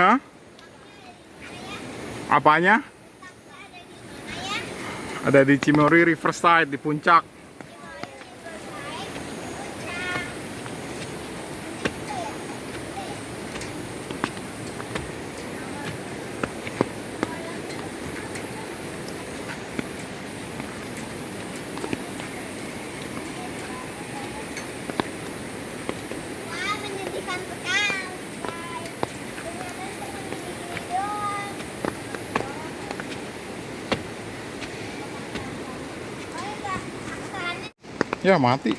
Hah? Apanya? Ada di Cimory Riverside di puncak. Ya mati.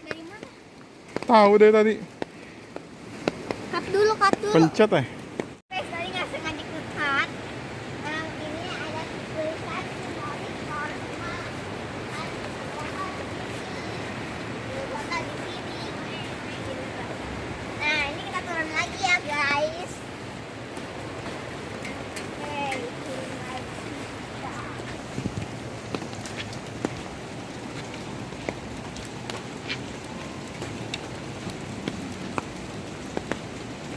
Dari mana? Tahu deh tadi. Cut dulu, cut dulu. Pencet Guys, tadi nggak sengaja ke-cut. Ini ada tulisan Cimory Norma. Kota di sini. Nah, ini kita turun lagi ya, guys. Oke, turun lagi.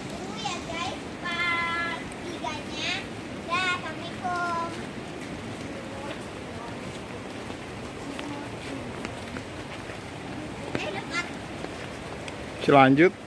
Tunggu ya, guys. Part 3-nya. Dah, assalamualaikum. Dekat. Lanjut.